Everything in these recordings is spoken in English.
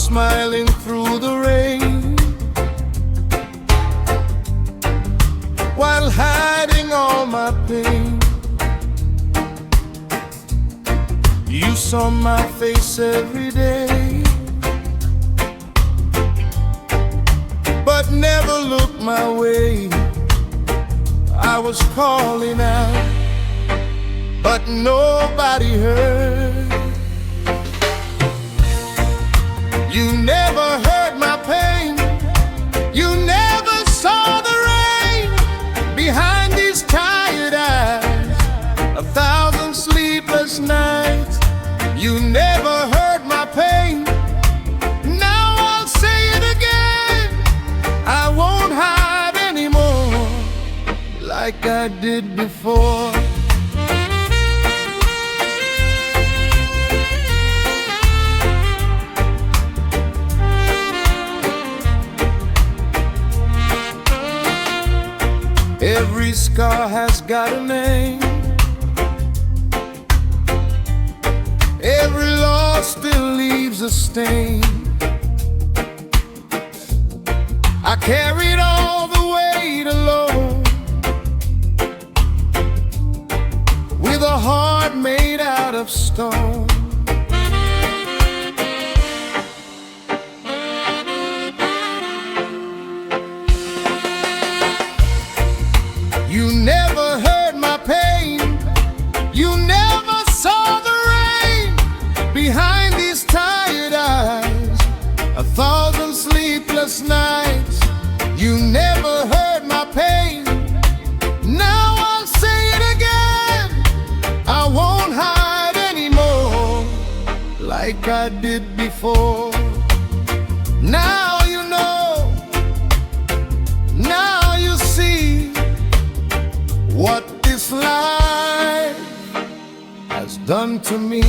smiling through the rain, while hiding all my pain. You saw my face every day, but never looked my way. I was calling out, but nobody heard. You never heard my pain. You never saw the rain behind these tired eyes. 1,000 sleepless nights. You never heard my pain. Now I'll say it again. I won't hide anymore like I did before. Every scar has got a name. Every loss still leaves a stain. I carried all the weight alone, with a heart made out of stone. You never heard my pain. You never saw the rain behind these tired eyes. 1,000 sleepless nights. You never heard my pain. Now I'll say it again. I won't hide anymore like I did before. Now you know. Now you see what this life has done to me.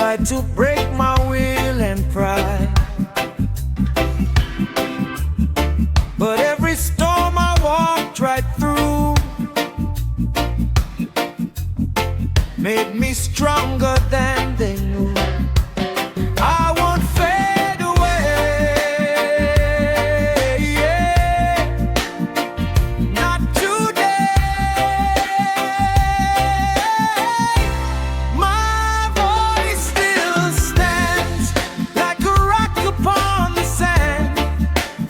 tried to break my will and pride. But every storm I walked right through made me stronger than they knew. I won't fade away, yeah, not today. My voice still stands like a rock upon the sand.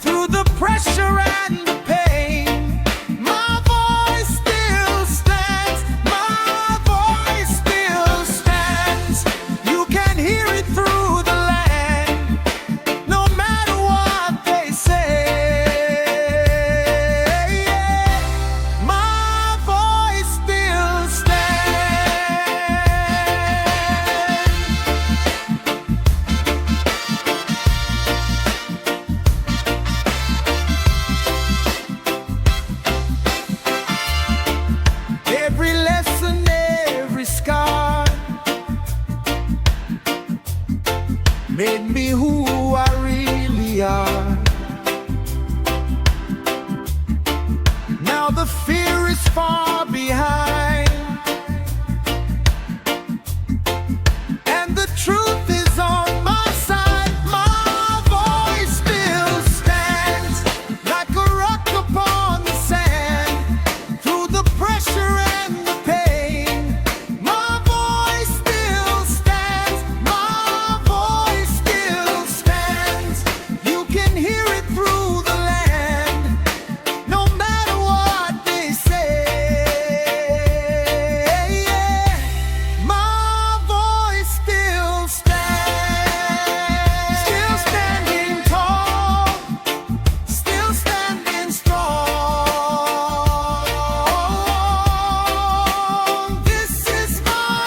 Through the pressure and the pain, my voice still stands. My voice still stands. You can hear it through the land, no matter what they say. Yeah. My voice still stands. Every lesson, every scar made me who I really are. Now the fear is far behind, and the truth is on my side. My voice still stands like a rock upon the sand. Through the pressure and the pain, my voice still stands. My voice still stands. You can hear it through the land, no matter what they say. Yeah. My voice still stands. Still standing tall, still standing strong. This is my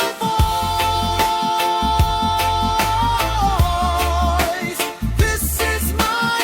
voice. This is my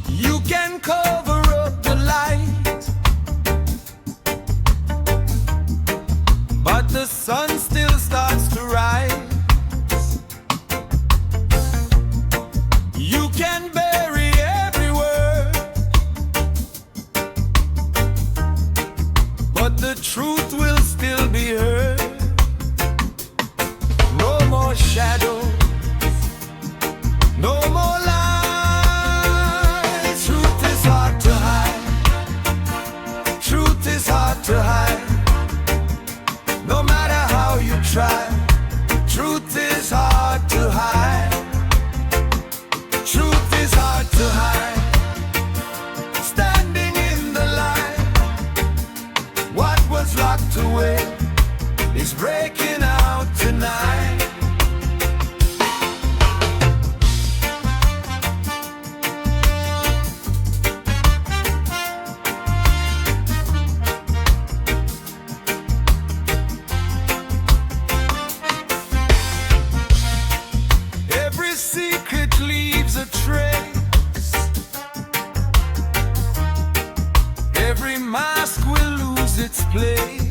You can cover up the light, but the sun still starts to rise. You can bury every word, but the truth will still be heard. No more shadows, no more lies. Truth is hard to hide. Truth is hard to hide. No matter how you try, truth is hard to hide. Truth is hard to hide. Standing in the light, what was locked away is breaking out tonight. Every secret leaves a trace. Every mask will lose its place.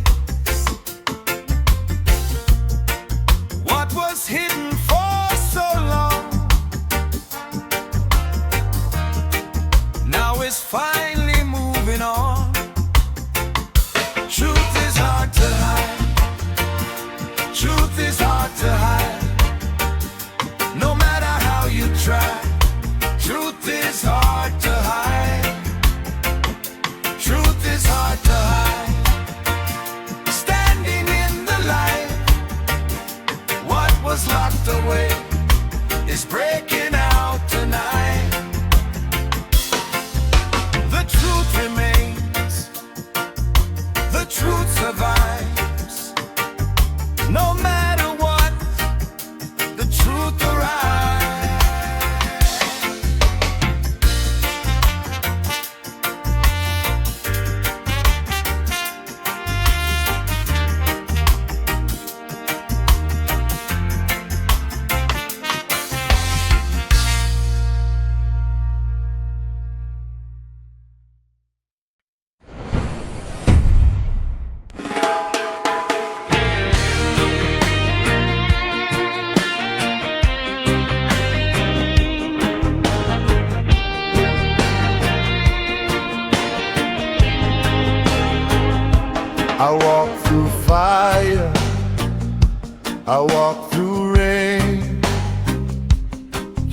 I walk through rain,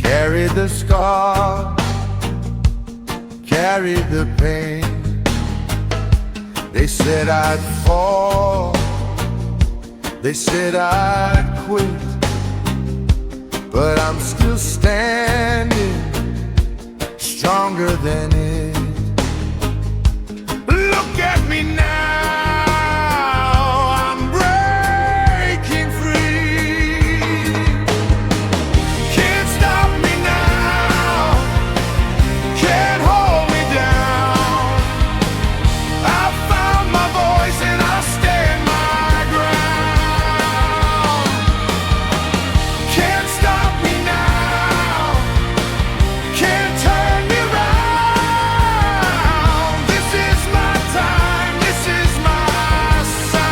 carry the scar, carry the pain. They said I'd fall, they said I'd quit, but I'm still standing, stronger than it. Look at me now, I'm breaking free. Can't stop me now, can't hold me down. I found my voice and I stand my ground. Can't stop me now, can't turn me around. This is my time, this is my sound.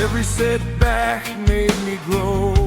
Every setback made me grow.